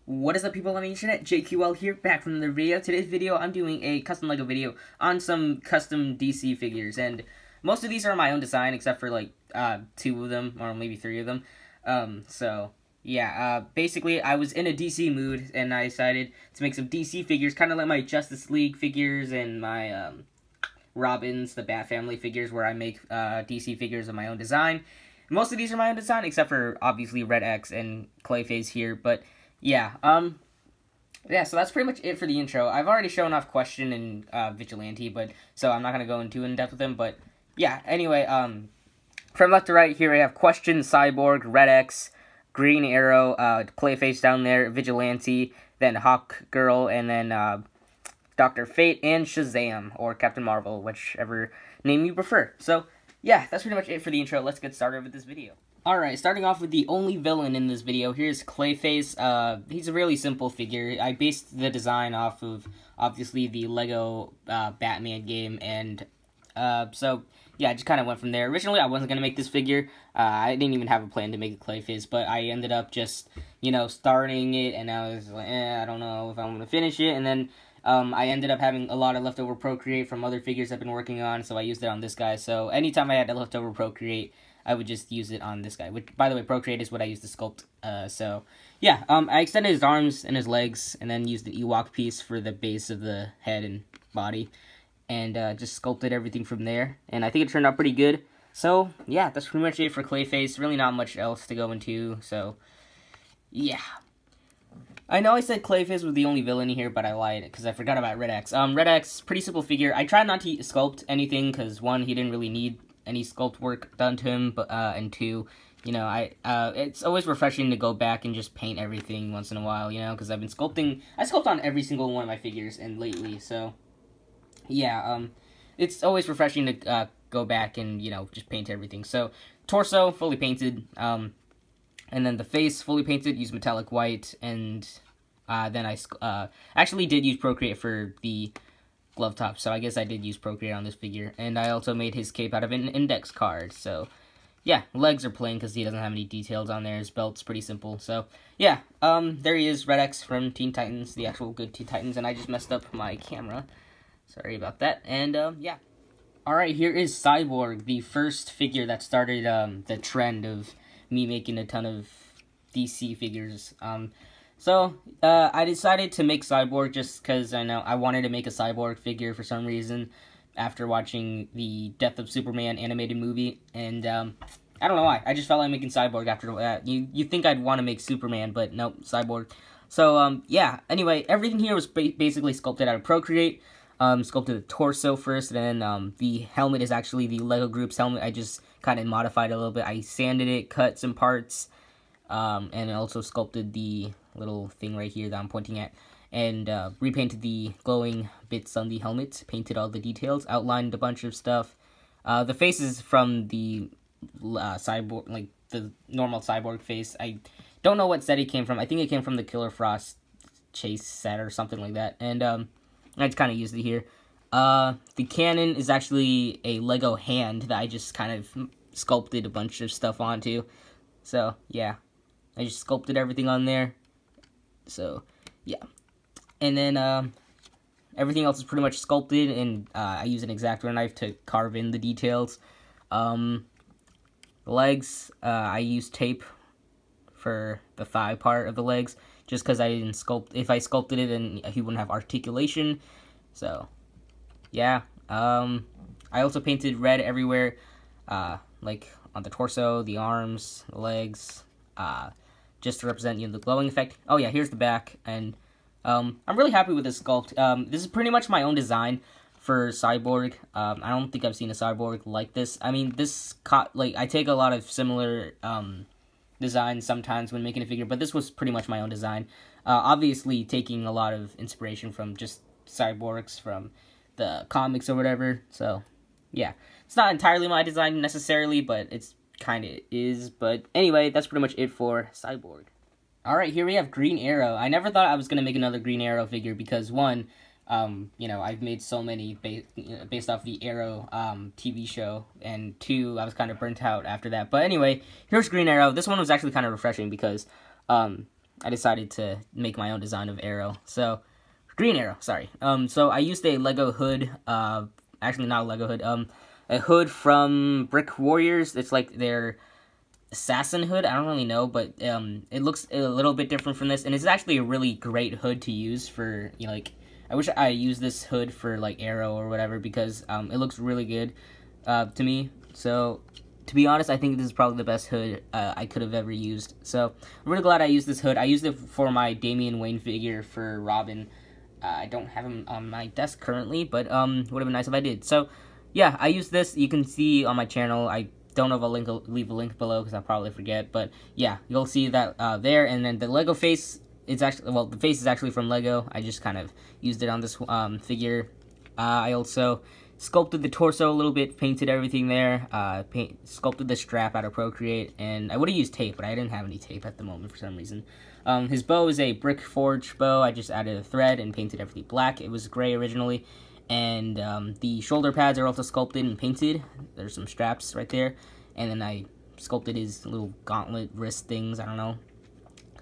What is up, people on the internet? JQL here, back from another video. Today's video, I'm doing a custom LEGO video on some custom DC figures, and most of these are my own design, except for like 2 of them, or maybe 3 of them. Basically, I was in a DC mood, and I decided to make some DC figures, kind of like my Justice League figures and my Robins, the Bat Family figures, where I make DC figures of my own design. Most of these are my own design, except for obviously Red X and Clayface here, but yeah, so that's pretty much it for the intro. I've already shown off Question and Vigilante, so I'm not going to go into in-depth with them, but yeah, anyway, from left to right here, I have Question, Cyborg, Red X, Green Arrow, Clayface down there, Vigilante, then Hawkgirl, and then Dr. Fate, and Shazam, or Captain Marvel, whichever name you prefer. So, yeah, that's pretty much it for the intro. Let's get started with this video. Alright, starting off with the only villain in this video, here's Clayface. He's a really simple figure. I based the design off of, obviously, the LEGO Batman game, and so, yeah, I just kind of went from there. Originally, I wasn't going to make this figure. I didn't even have a plan to make a Clayface, but I ended up just, starting it, and I was like, I don't know if I'm going to finish it, and then I ended up having a lot of leftover Procreate from other figures I've been working on, so I used it on this guy. So anytime I had a leftover Procreate, I would just use it on this guy, which, by the way, Procreate is what I use to sculpt. I extended his arms and his legs, and then used an Ewok piece for the base of the head and body, and just sculpted everything from there, and I think it turned out pretty good. So, yeah, that's pretty much it for Clayface. Really not much else to go into, so, yeah. I know I said Clayface was the only villain here, but I lied, because I forgot about Red X. Red X, pretty simple figure. I tried not to sculpt anything, because 1, he didn't really need any sculpt work done to him, but and 2, it's always refreshing to go back and just paint everything once in a while, because I've been sculpting. I sculpt on every single one of my figures, and lately, so yeah, it's always refreshing to go back and just paint everything. So torso fully painted, and then the face fully painted, used metallic white, and then I actually did use Procreate for the glove top, so I guess I did use Procreate on this figure. And I also made his cape out of an index card, so yeah, legs are plain because he doesn't have any details on there. His belt's pretty simple, so yeah, there he is, Red X from Teen Titans, the actual good Teen Titans, and I just messed up my camera. Sorry about that, and yeah. Alright, here is Cyborg, the first figure that started the trend of me making a ton of DC figures. I decided to make Cyborg just because I wanted to make a Cyborg figure for some reason after watching the Death of Superman animated movie, and I don't know why. I just felt like making Cyborg after that. You think I'd want to make Superman, but nope, Cyborg. So, yeah, anyway, everything here was basically sculpted out of Procreate. Sculpted the torso first, and then the helmet is actually the LEGO Group's helmet. I just kind of modified it a little bit. I sanded it, cut some parts, and also sculpted the little thing right here that I'm pointing at, and repainted the glowing bits on the helmet, painted all the details, outlined a bunch of stuff. The face is from the Cyborg, like the normal Cyborg face. I don't know what set it came from. I think it came from the Killer Frost chase set or something like that, and I just kind of used it here. The cannon is actually a Lego hand that I just kind of sculpted a bunch of stuff onto. So, yeah. I just sculpted everything on there. So, yeah. And then, everything else is pretty much sculpted, and I use an X-Acto knife to carve in the details. The legs, I used tape for the thigh part of the legs, just because I didn't sculpt. If I sculpted it, then he wouldn't have articulation. So, yeah. I also painted red everywhere, like on the torso, the arms, the legs, just to represent, the glowing effect. Oh yeah, here's the back, and I'm really happy with this sculpt. This is pretty much my own design for Cyborg. I don't think I've seen a Cyborg like this. I mean, I take a lot of similar designs sometimes when making a figure, but this was pretty much my own design. Obviously taking a lot of inspiration from just Cyborgs from the comics or whatever, so yeah. It's not entirely my design necessarily, but it's kind of is, but anyway, that's pretty much it for Cyborg. Alright, here we have Green Arrow. I never thought I was going to make another Green Arrow figure because, 1, I've made so many based off the Arrow TV show, and 2, I was kind of burnt out after that. But anyway, here's Green Arrow. This one was actually kind of refreshing because I decided to make my own design of Arrow. So, Green Arrow, sorry. So I used a Lego hood, actually not a Lego hood, a hood from Brick Warriors. It's like their assassin hood. I don't really know, but it looks a little bit different from this, and it's actually a really great hood to use for, you know, like, I wish I used this hood for like Arrow or whatever, because it looks really good to me. So to be honest, I think this is probably the best hood I could have ever used. So I'm really glad I used this hood. I used it for my Damian Wayne figure for Robin. I don't have him on my desk currently, but would have been nice if I did. So yeah, I used this. You can see on my channel. I don't know if I'll leave a link below because I'll probably forget, but yeah, you'll see that there. And then the Lego face, it's actually, well, the face is actually from Lego. I just kind of used it on this figure. I also sculpted the torso a little bit, painted everything there, sculpted the strap out of Procreate, and I would have used tape, but I didn't have any tape at the moment for some reason. His bow is a brick forge bow. I just added a thread and painted everything black. It was gray originally. And the shoulder pads are also sculpted and painted. There's some straps right there. And then I sculpted his little gauntlet wrist things, I don't know.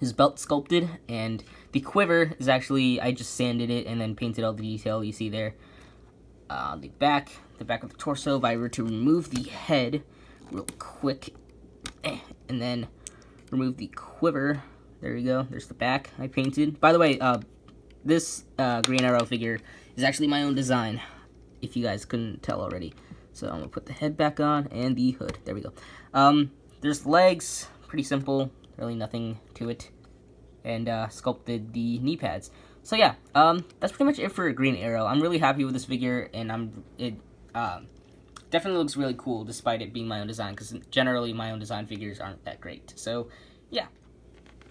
His belt sculpted. And the quiver is actually, I just sanded it and then painted all the detail you see there. The back of the torso, if I were to remove the head real quick. And then remove the quiver. There you go. There's the back I painted. By the way, this Green Arrow figure is actually my own design, if you guys couldn't tell already. So I'm going to put the head back on and the hood. There we go. There's legs. Pretty simple. Really nothing to it. And sculpted the knee pads. So yeah, that's pretty much it for Green Arrow. I'm really happy with this figure, and it definitely looks really cool despite it being my own design, because generally my own design figures aren't that great. So yeah.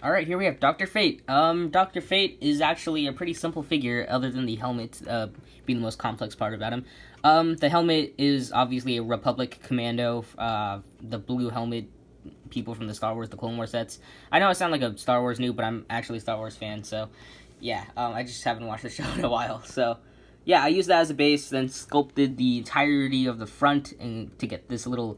Alright, here we have Dr. Fate. Dr. Fate is actually a pretty simple figure, other than the helmet being the most complex part about him. The helmet is obviously a Republic Commando, the blue helmet, people from the Star Wars, the Clone Wars sets. I know I sound like a Star Wars noob, but I'm actually a Star Wars fan, so yeah, I just haven't watched the show in a while. So yeah, I used that as a base, then sculpted the entirety of the front and to get this little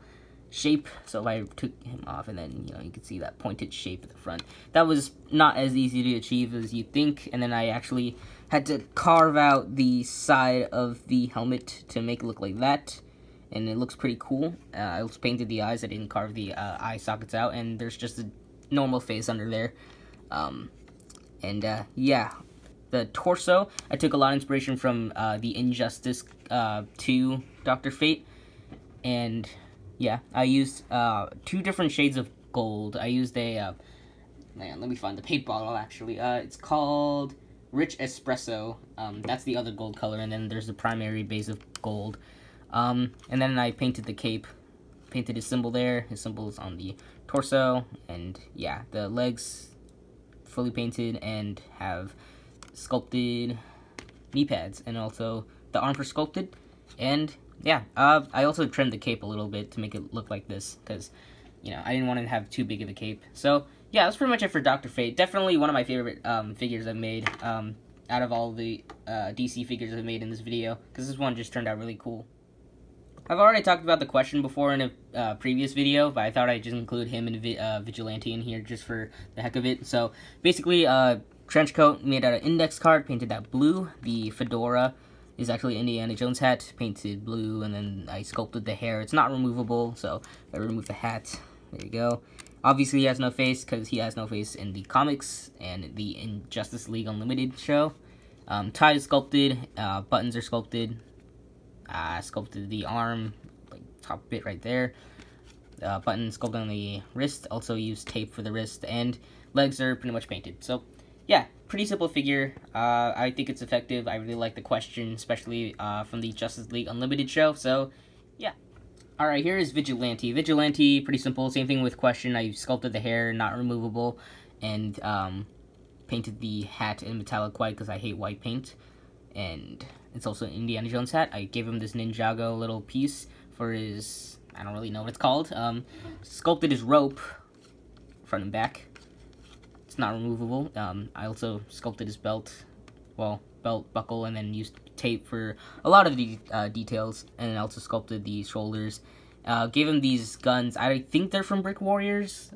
shape. So if I took him off, and then, you know, you can see that pointed shape at the front. That was not as easy to achieve as you think, and then I actually had to carve out the side of the helmet to make it look like that, and it looks pretty cool. I also painted the eyes. I didn't carve the eye sockets out, and there's just a normal face under there. Yeah, the torso, I took a lot of inspiration from the Injustice 2 Dr. Fate, and yeah, I used 2 different shades of gold. I used a, man, let me find the paint bottle, actually. It's called Rich Espresso. That's the other gold color, and then there's the primary base of gold. And then I painted the cape, painted his symbol there. His symbol is on the torso, and yeah, the legs fully painted and have sculpted knee pads, and also the arms are sculpted, and yeah, I also trimmed the cape a little bit to make it look like this, because, you know, I didn't want to have too big of a cape. So yeah, that's pretty much it for Dr. Fate. Definitely one of my favorite figures I've made out of all the DC figures I've made in this video, because this one just turned out really cool. I've already talked about the question before in a previous video, but I thought I'd just include him and Vigilante in here just for the heck of it. So basically, trench coat made out of index card, painted that blue. The fedora is actually Indiana Jones hat, painted blue, and then I sculpted the hair. It's not removable, so I removed the hat. There you go. Obviously, he has no face, because he has no face in the comics and the Justice League Unlimited show. Tie is sculpted, buttons are sculpted. Sculpted the arm, like top bit right there. Button sculpted on the wrist, also used tape for the wrist, and legs are pretty much painted. So yeah, pretty simple figure. I think it's effective. I really like the question, especially from the Justice League Unlimited show. So yeah. Alright, here is Vigilante. Vigilante, pretty simple. Same thing with question. I sculpted the hair, not removable, and painted the hat in metallic white because I hate white paint. And it's also an Indiana Jones hat. I gave him this Ninjago little piece for his, I don't really know what it's called. Sculpted his rope, front and back. It's not removable. I also sculpted his belt, well, belt buckle, and then used tape for a lot of the details, and also sculpted the shoulders. Gave him these guns. I think they're from Brick Warriors,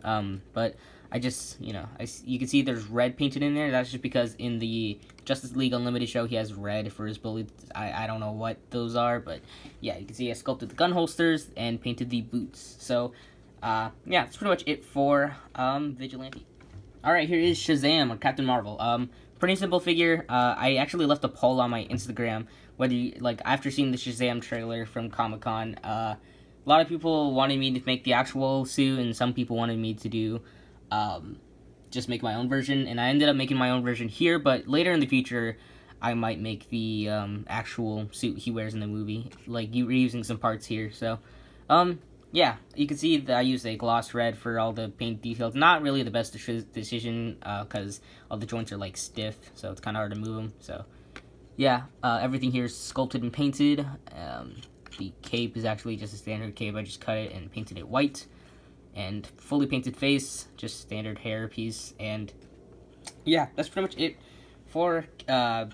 but I just, you know, you can see there's red painted in there. That's just because in the Justice League Unlimited show, he has red for his bullets. I don't know what those are, but yeah, you can see I sculpted the gun holsters and painted the boots. So, yeah, that's pretty much it for Vigilante. Alright, here is Shazam, or Captain Marvel. Pretty simple figure. I actually left a poll on my Instagram, whether you, like, after seeing the Shazam trailer from Comic-Con, a lot of people wanted me to make the actual suit, and some people wanted me to do, just make my own version, and I ended up making my own version here, but later in the future, I might make the, actual suit he wears in the movie, like, reusing some parts here, so, yeah, you can see that I used a gloss red for all the paint details. Not really the best decision, because all the joints are, like, stiff, so it's kind of hard to move them. So, yeah, everything here is sculpted and painted. The cape is actually just a standard cape. I just cut it and painted it white. And fully painted face, just standard hair piece. And, yeah, that's pretty much it for, Shazam.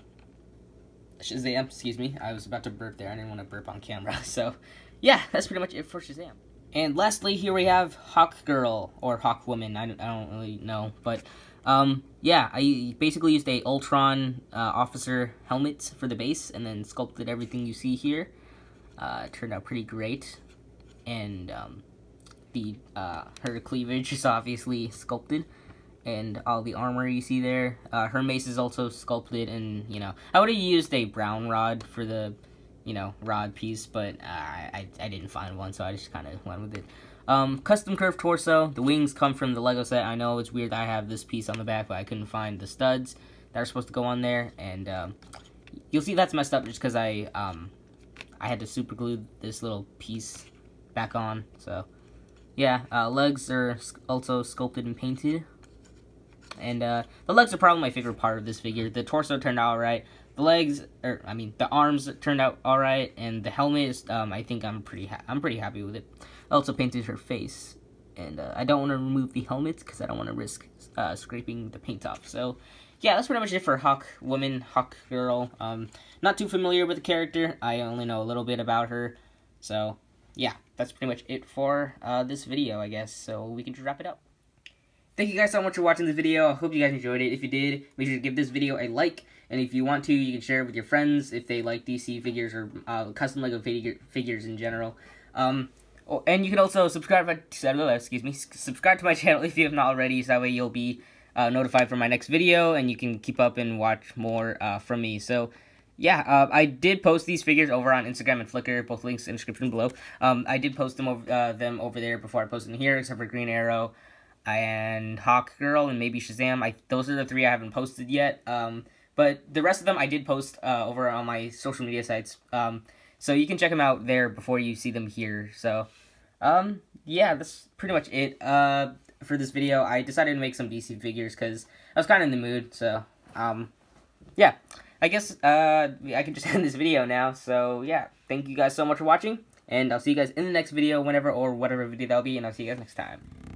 Excuse me, I was about to burp there. I didn't want to burp on camera, so... yeah, that's pretty much it for Shazam. And lastly, here we have Hawkgirl, or Hawkwoman, I don't really know, but, yeah, I basically used a Ultron officer helmet for the base, and then sculpted everything you see here. It turned out pretty great, and, her cleavage is obviously sculpted, and all the armor you see there. Her mace is also sculpted, and, you know, I would have used a brown rod for the, you know, rod piece, but I didn't find one, so I just kind of went with it. Custom curved torso. The wings come from the Lego set. I know it's weird that I have this piece on the back, but I couldn't find the studs that are supposed to go on there, and you'll see that's messed up just because I had to super glue this little piece back on. So yeah, legs are also sculpted and painted, and the legs are probably my favorite part of this figure. The torso turned out alright. The legs, the arms turned out alright, and the helmet is, I think I'm pretty happy with it. I also painted her face, and I don't want to remove the helmet because I don't want to risk scraping the paint off. So, yeah, that's pretty much it for Hawkwoman, Hawkgirl. Not too familiar with the character. I only know a little bit about her. So, yeah, that's pretty much it for this video, I guess. So we can just wrap it up. Thank you guys so much for watching this video. I hope you guys enjoyed it. If you did, make sure to give this video a like. And if you want to, you can share it with your friends if they like DC figures or custom Lego figures in general. And you can also subscribe to my channel if you have not already, so that way you'll be notified for my next video, and you can keep up and watch more from me. So, yeah, I did post these figures over on Instagram and Flickr, both links in the description below. I did post them over there before I posted them here, except for Green Arrow and Hawkgirl and maybe Shazam. Those are the three I haven't posted yet. But the rest of them I did post over on my social media sites. So you can check them out there before you see them here. So, yeah, that's pretty much it for this video. I decided to make some DC figures because I was kind of in the mood. So, yeah, I guess I can just end this video now. So, yeah, thank you guys so much for watching. And I'll see you guys in the next video, whenever or whatever video that'll be. And I'll see you guys next time.